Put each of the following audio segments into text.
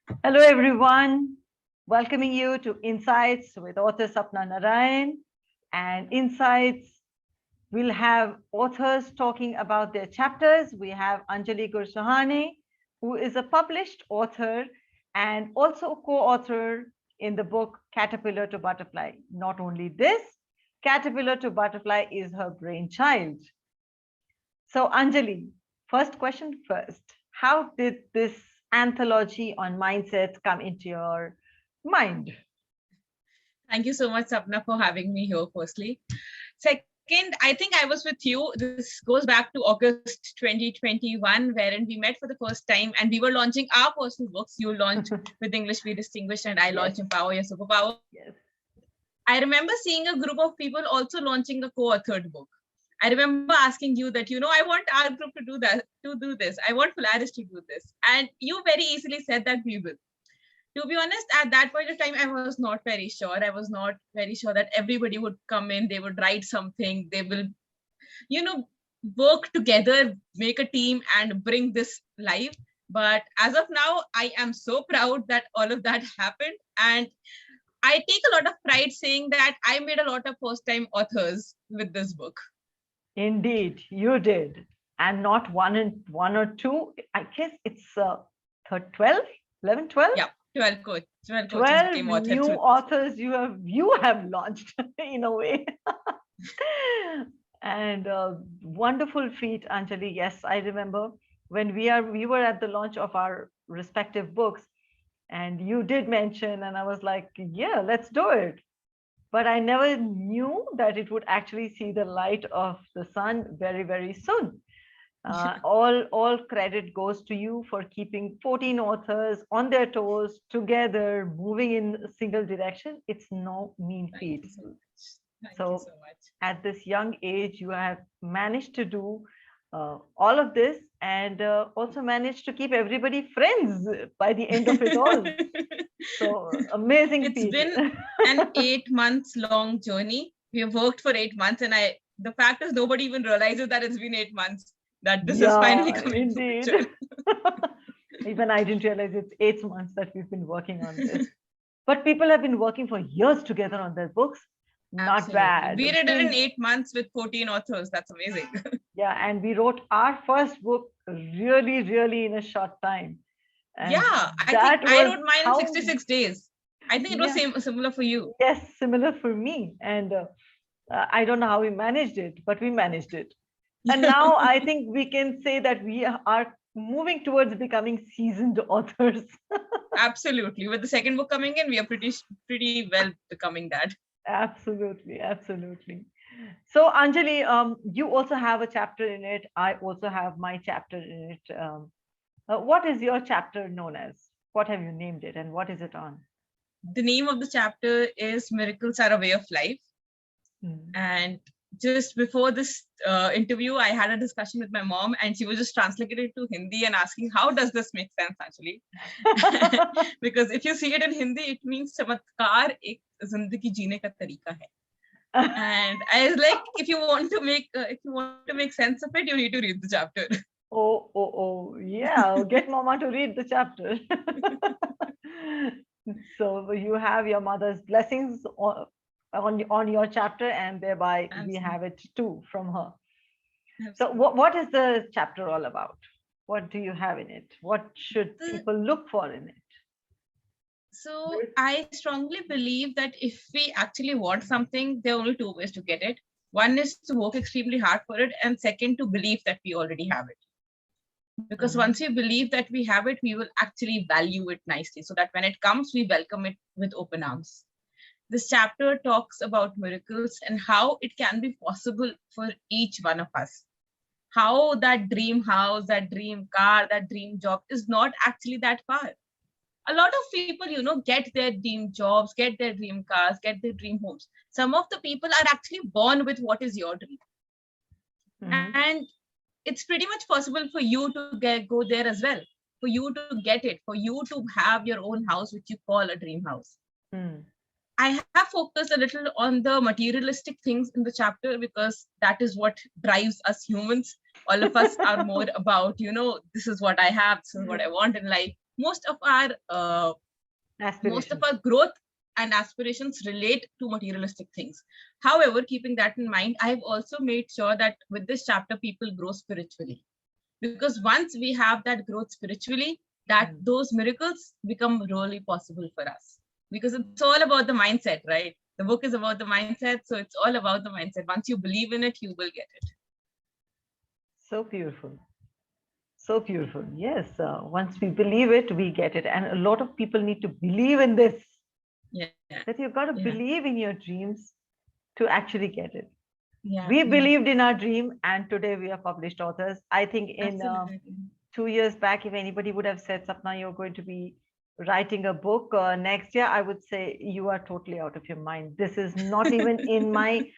Hello, everyone. Welcoming you to Insights with author Sapna Narayan. And Insights, we'll have authors talking about their chapters. We have Anjali Gursahaney, who is a published author and also a co-author in the book Caterpillar to Butterfly. Not only this, Caterpillar to Butterfly is her brainchild. So, Anjali, first question first. How did this anthology on mindsets come into your mind? Thank you so much, Sapna, for having me here, firstly. Second, I think I was with you. This goes back to August 2021, wherein we met for the first time and we were launching our personal books. You launched With English We Distinguished and I launched Yes, Empower Your Superpower. yes. I remember seeing a group of people also launching a co-authored book. I remember asking you that, I want our group to do that, to do this. I want Polaris to do this. And you very easily said that we will. To be honest, at that point of time, I was not very sure. I was not very sure that everybody would come in, they would write something, they will, you know, work together, make a team and bring this live. But as of now, I am so proud that all of that happened. And I take a lot of pride saying that I made a lot of first time authors with this book. Indeed, you did. And not one or two. I guess it's 12, 11, 12? Yeah, 12 coaches 12 became new authors with this book. authors you have launched in a way. And wonderful feat, Anjali. Yes, I remember when we were at the launch of our respective books, and you did mention, and I was like, yeah, let's do it. But I never knew that it would actually see the light of the sun very, very soon. All credit goes to you for keeping 14 authors on their toes together, moving in a single direction. It's no mean Thank feat. you so much. Thank you So so much. at this young age, you have managed to do all of this, and also managed to keep everybody friends by the end of it all. So amazing It's feat. been an 8 months long journey. We have worked for 8 months, and the fact is nobody even realizes that it's been 8 months, that this is finally Yeah, coming to indeed. picture. Even I didn't realize it's 8 months that we've been working on this. But people have been working for years together on their books. Not Absolutely. bad. We did it in Since, 8 months with 14 authors. That's amazing. yeah, and we wrote our first book really, really in a short time. Yeah, And I think that I was wrote mine in how, 66 days. I think it was yeah, similar for you. yes, similar for me. And I don't know how we managed it, but we managed it. And now I think we can say that we are moving towards becoming seasoned authors. Absolutely. With the second book coming in, we are pretty well becoming that. Absolutely, absolutely. So, Anjali, you also have a chapter in it. I also have my chapter in it. What is your chapter known as? What have you named it, and what is it on? The name of the chapter is Miracles Are a Way of Life. Hmm. And just before this interview, I had a discussion with my mom, and she was just translating it to Hindi and asking, how does this make sense actually? Because if you see it in Hindi, it means chamatkar ek zindagi jeene ka tarika hai. And I was like, if you want to make sense of it, you need to read the chapter. Oh, yeah. Get Mama to read the chapter. So you have your mother's blessings on your chapter, and thereby we Absolutely. have it too from her. So Absolutely. what is the chapter all about? What do you have in it? What should The, people look for in it? so I strongly believe that if we actually want something, there are only two ways to get it. One is to work extremely hard for it, and second, to believe that we already have it. Because Mhm. once we believe that we have it, we will actually value it nicely so that when it comes, we welcome it with open arms. This chapter talks about miracles and how it can be possible for each one of us. How that dream house, that dream car, that dream job is not actually that far. A lot of people, get their dream jobs, get their dream cars, get their dream homes. Some of the people are actually born with what is your dream. Mhm. And it's pretty much possible for you to go there as well, for you to get it, for you to have your own house, which you call a dream house. Mm. I have focused a little on the materialistic things in the chapter because that is what drives us humans. All of us are more about, this is what I have, this is what I want in life. most of our growth and aspirations relate to materialistic things. However, keeping that in mind, I have also made sure that with this chapter, people grow spiritually. Because once we have that growth spiritually, that those miracles become really possible for us. Because it's all about the mindset, right? The book is about the mindset. So it's all about the mindset. Once you believe in it, you will get it. So beautiful. So beautiful. Yes. Once we believe it, we get it. And a lot of people need to believe in this. Yeah. That you've got to believe in your dreams to actually get it. Yeah. We believed in our dream, and today we are published authors. I think in 2 years back, if anybody would have said, Sapna, you're going to be writing a book next year, I would say you are totally out of your mind. This is not even in my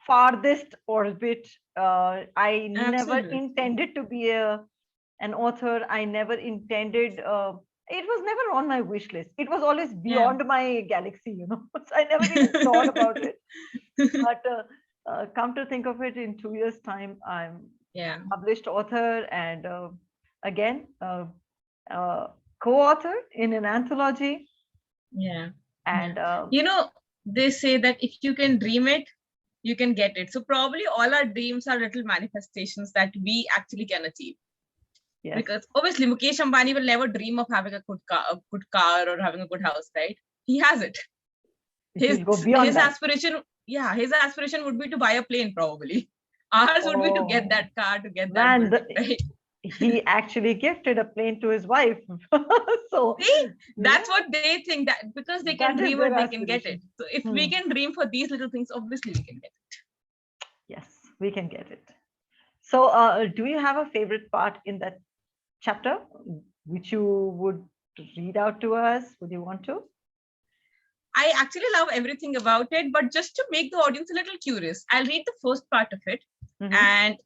farthest orbit. I never intended to be an author. I never intended, it was never on my wish list. It was always beyond my galaxy, you know. So I never even thought about it. But come to think of it, in 2 years' time, I'm published author and again co-author in an anthology. Yeah. And you know, they say that if you can dream it, you can get it. So probably all our dreams are little manifestations that we actually can achieve. Yes. Because obviously Mukesh Ambani will never dream of having a good car or having a good house, right? He has it. His aspiration, his aspiration would be to buy a plane probably. Ours would be to get that car, to get that building, right? He actually gifted a plane to his wife. So see, that's what they think, that because they can dream it, they can get it. So if we can dream for these little things, obviously we can get it. Yes, we can get it. So do you have a favorite part in that chapter which you would read out to us? Would you want to? I actually love everything about it, but just to make the audience a little curious, I'll read the first part of it. And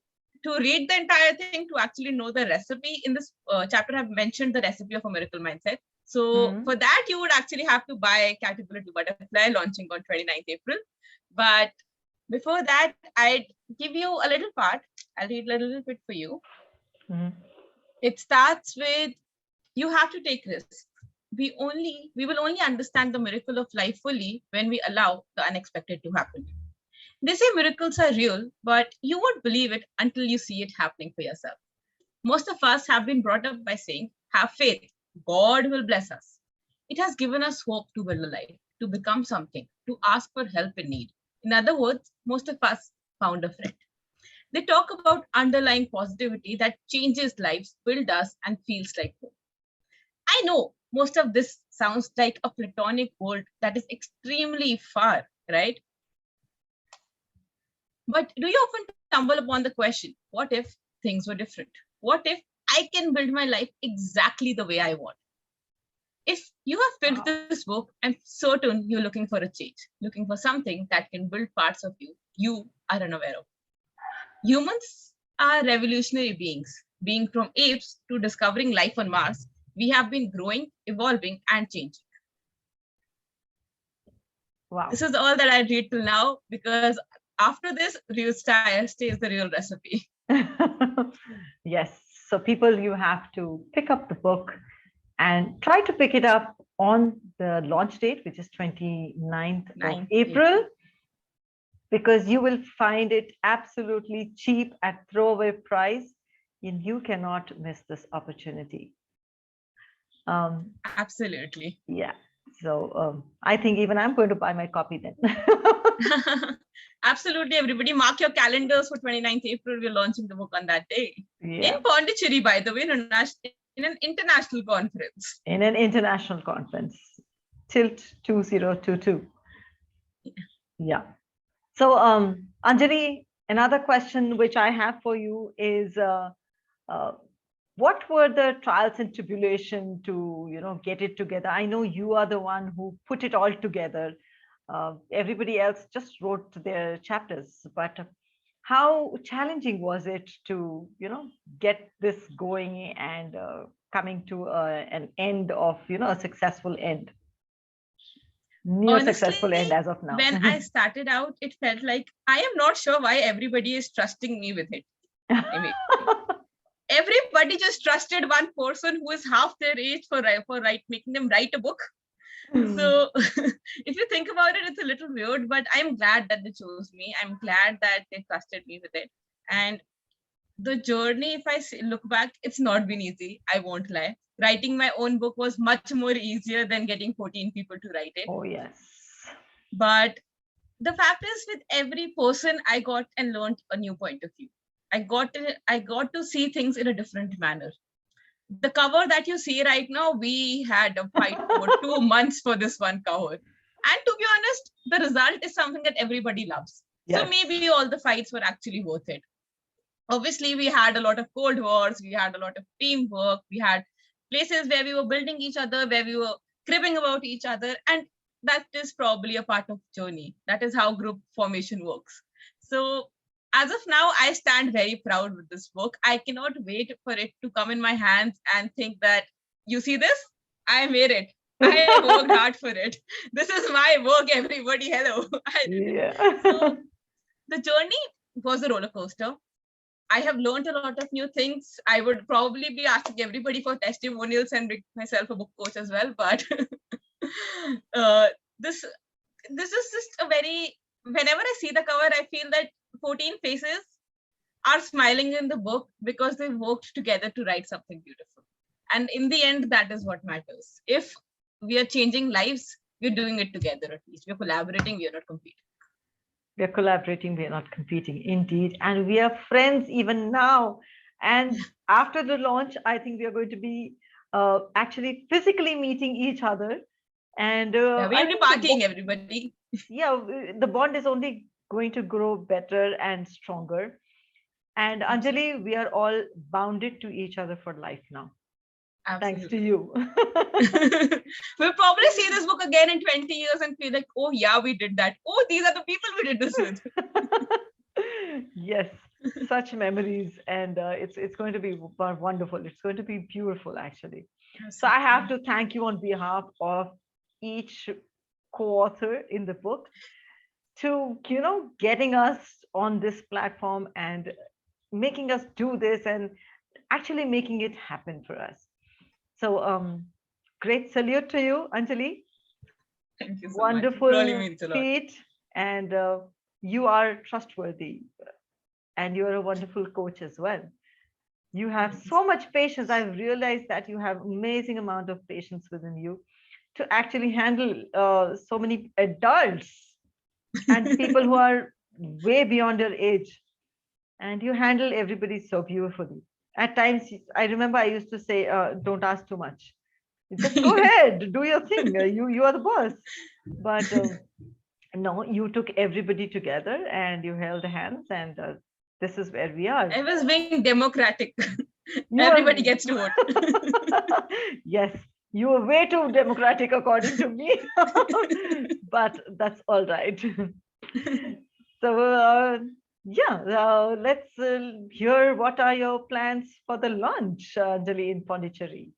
to read the entire thing, to actually know the recipe in this chapter, I've mentioned the recipe of a miracle mindset. So for that, you would actually have to buy Caterpillar to Butterfly, launching on 29th April. But before that, I'd give you a little part. I'll read a little bit for you. It starts with, you have to take risks. We will only understand the miracle of life fully when we allow the unexpected to happen. They say miracles are real, but you won't believe it until you see it happening for yourself. Most of us have been brought up by saying, have faith, God will bless us. It has given us hope to build a life, to become something, to ask for help in need. In other words, most of us found a friend. They talk about underlying positivity that changes lives, builds us, and feels like hope. I know most of this sounds like a platonic world that is extremely far, right? But do you often stumble upon the question, what if things were different? What if I can build my life exactly the way I want? If you have filled this book, I'm certain you're looking for a change, looking for something that can build parts of you are unaware of. Humans are revolutionary beings. Being from apes to discovering life on Mars, we have been growing, evolving, and changing. Wow. This is all that I read till now, because after this, real style stays the real recipe. Yes. So people, you have to pick up the book and try to pick it up on the launch date, which is 29th of April, because you will find it absolutely cheap at throwaway price, and you cannot miss this opportunity. Absolutely. Yeah. So I think even I'm going to buy my copy then. Absolutely, everybody. Mark your calendars for 29th April. We're launching the book on that day. In Pondicherry, by the way, in an international conference. In an international conference. Tilt 2022. Yeah. So Anjali, another question which I have for you is, what were the trials and tribulation to, get it together? I know you are the one who put it all together. Everybody else just wrote their chapters, but how challenging was it to, get this going and coming to an end of, a successful end? Honestly, successful end as of now. When I started out, it felt like I am not sure why everybody is trusting me with it. everybody just trusted one person who is half their age for making them write a book. So if you think about it, it's a little weird, but I'm glad that they chose me. I'm glad that they trusted me with it. And the journey, if I look back, it's not been easy. I won't lie. Writing my own book was much more easier than getting 14 people to write it. Oh, yes. But the fact is, with every person, I got and learned a new point of view. I got to see things in a different manner. The cover that you see right now, we had a fight for 2 months for this one cover. And to be honest, the result is something that everybody loves. Yes. So maybe all the fights were actually worth it. Obviously, we had a lot of cold wars, we had a lot of teamwork, we had places where we were building each other, where we were cribbing about each other. And that is probably a part of journey. That is how group formation works. So as of now, I stand very proud with this book. I cannot wait for it to come in my hands and think that, you see this? I made it. I worked hard for it. This is my work, everybody. Hello. Yeah. So the journey was a roller coaster. I have learned a lot of new things. I would probably be asking everybody for testimonials and make myself a book coach as well. But this is just a very, whenever I see the cover, I feel that 14 faces are smiling in the book because they worked together to write something beautiful. And in the end, that is what matters. If we are changing lives, we're doing it together at least. We're collaborating, we are not competing. We are collaborating, we are not competing, indeed. And we are friends even now. And after the launch, I think we are going to be actually physically meeting each other. And Yeah, we'll be partying, everybody. Yeah, the bond is only going to grow better and stronger. And Anjali, we are all bounded to each other for life now. Absolutely. Thanks to you. We'll probably see this book again in 20 years and feel like, oh yeah, we did that. Oh, these are the people we did this with. Yes, such memories. And it's going to be wonderful. It's going to be beautiful, actually. So I have to thank you on behalf of each co-author in the book to, getting us on this platform and making us do this and actually making it happen for us. So great salute to you, Anjali. Thank you so Wonderful much. It really means a lot. feat, and you are trustworthy, and you are a wonderful coach as well. You have so much patience. I've realized that you have amazing amount of patience within you to actually handle so many adults and people who are way beyond your age, and you handle everybody so beautifully. At times, I remember I used to say, "Don't ask too much. Just go ahead, do your thing. You are the boss." But no, you took everybody together and you held hands, and this is where we are. I was being democratic. You Everybody are- gets to vote. Yes, you were way too democratic according to me, but that's all right. So yeah, let's hear what are your plans for the launch, Anjali, in Pondicherry.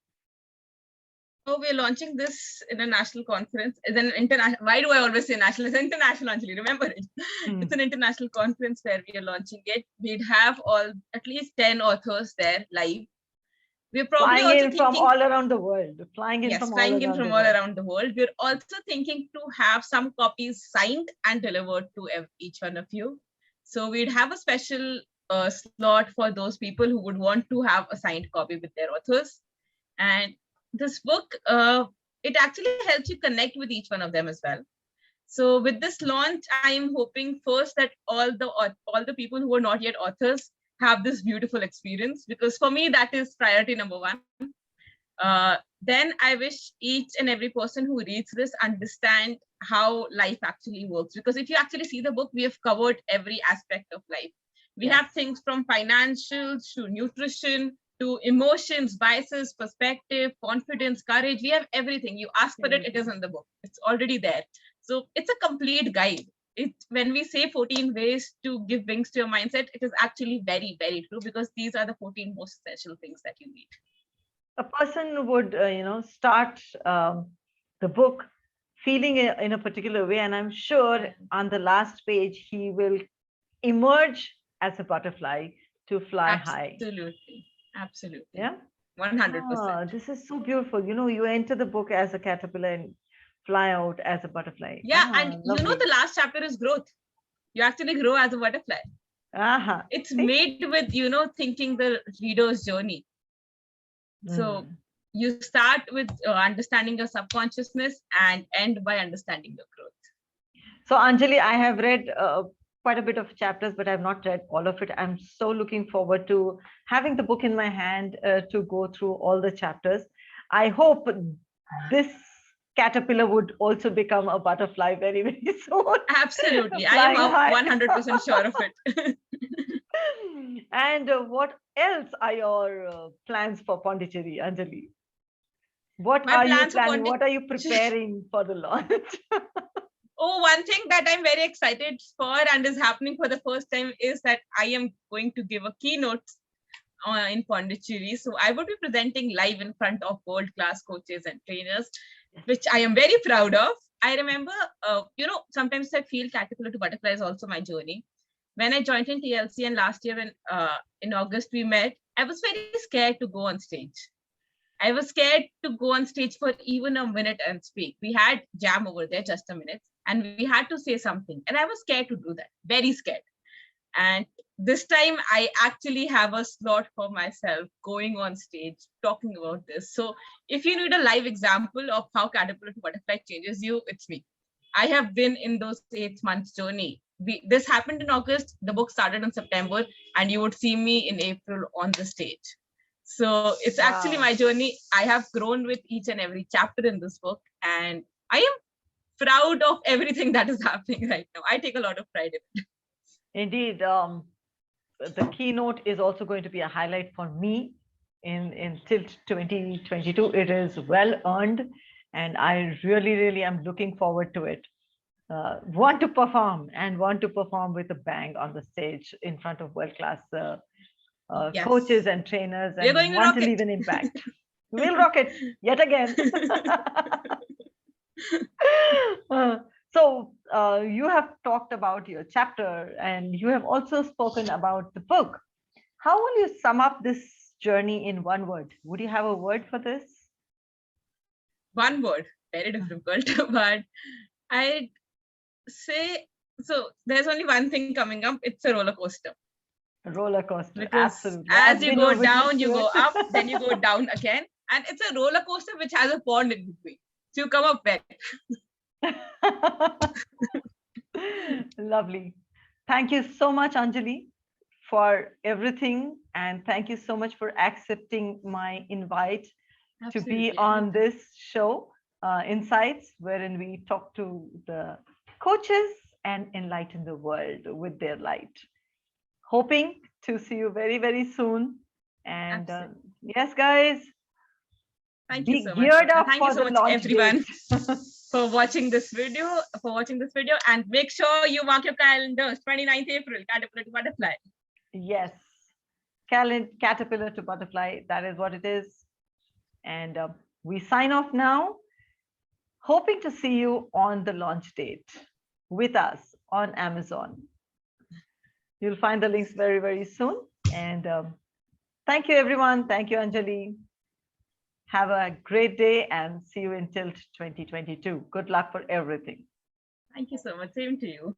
So we're launching this in a national conference. It's an international. Why do I always say national? It's international, Anjali. Remember it. It's an international conference where we are launching it. We'd have at least 10 authors there live. We're probably flying also in thinking, from all around the world. Flying in yes, from flying in from all world. around the world. We're also thinking to have some copies signed and delivered to each one of you. So we'd have a special slot for those people who would want to have a signed copy with their authors. And this book, it actually helps you connect with each one of them as well. So with this launch, I am hoping first that all the people who are not yet authors have this beautiful experience, because for me, that is priority number one. Then I wish each and every person who reads this understand how life actually works. Because if you actually see the book, we have covered every aspect of life. We have things from financials to nutrition, to emotions, biases, perspective, confidence, courage. We have everything. You ask for it, it is in the book. It's already there. So it's a complete guide. When we say 14 ways to give wings to your mindset, it is actually very, very true, because these are the 14 most essential things that you need. A person would, start the book feeling in a particular way, and I'm sure on the last page he will emerge as a butterfly to fly high. Absolutely. Absolutely. Yeah. 100%. This is so beautiful. You enter the book as a caterpillar and fly out as a butterfly. Yeah, and Lovely. the last chapter is growth. You actually grow as a butterfly. It's See? made with, thinking the reader's journey. So you start with understanding your subconsciousness and end by understanding your growth. So Anjali, I have read quite a bit of chapters, but I've not read all of it. I'm so looking forward to having the book in my hand to go through all the chapters. I hope this caterpillar would also become a butterfly very, very soon. Absolutely. I am Flying high. 100% sure of it. And what else are your plans for Pondicherry, Anjali? What My are you plans for planning? What are you preparing for the launch? Oh, one thing that I'm very excited for and is happening for the first time is that I am going to give a keynote in Pondicherry. So I would be presenting live in front of world-class coaches and trainers, which I am very proud of. I remember, sometimes I feel caterpillar to butterfly is also my journey. When I joined in TLC and last year when in August we met, I was very scared to go on stage. I was scared to go on stage for even a minute and speak. We had jam over there, just a minute, and we had to say something. And I was scared to do that, very scared. And this time I actually have a slot for myself going on stage, talking about this. So if you need a live example of how caterpillar to butterfly changes you, it's me. I have been in those 8 months journey. This happened in August, the book started in September, and you would see me in April on the stage. So it's actually my journey. I have grown with each and every chapter in this book, and I am proud of everything that is happening right now. I take a lot of pride in it. Indeed, the keynote is also going to be a highlight for me in Tilt 2022. It is well earned, and I really, really am looking forward to it. Want to perform with a bang on the stage in front of world-class Yes. coaches and trainers, We're and going to want rock to leave it. an impact. We'll rock it yet again. So you have talked about your chapter and you have also spoken about the book. How will you sum up this journey in one word? Would you have a word for this? One word, very difficult, but I'd say, so there's only one thing coming up. It's a roller coaster. A roller coaster, because absolutely. as you go down, you go up, then you go down again. And it's a roller coaster which has a pond in between. So you come up back. Lovely. Thank you so much, Anjali, for everything. And thank you so much for accepting my invite to be on this show, Insights, wherein we talk to the coaches and enlighten the world with their light. Hoping to see you very, very soon. And yes, guys, Thank be you so geared much. up Thank for you so the much, launch everyone, date. for watching this video. And make sure you mark your calendars. 29th April, Caterpillar to Butterfly. Yes, Caterpillar to Butterfly. That is what it is. And we sign off now, hoping to see you on the launch date with us on Amazon. You'll find the links very, very soon. And thank you, everyone. Thank you, Anjali. Have a great day and see you in Tilt 2022. Good luck for everything. Thank you so much. Same to you.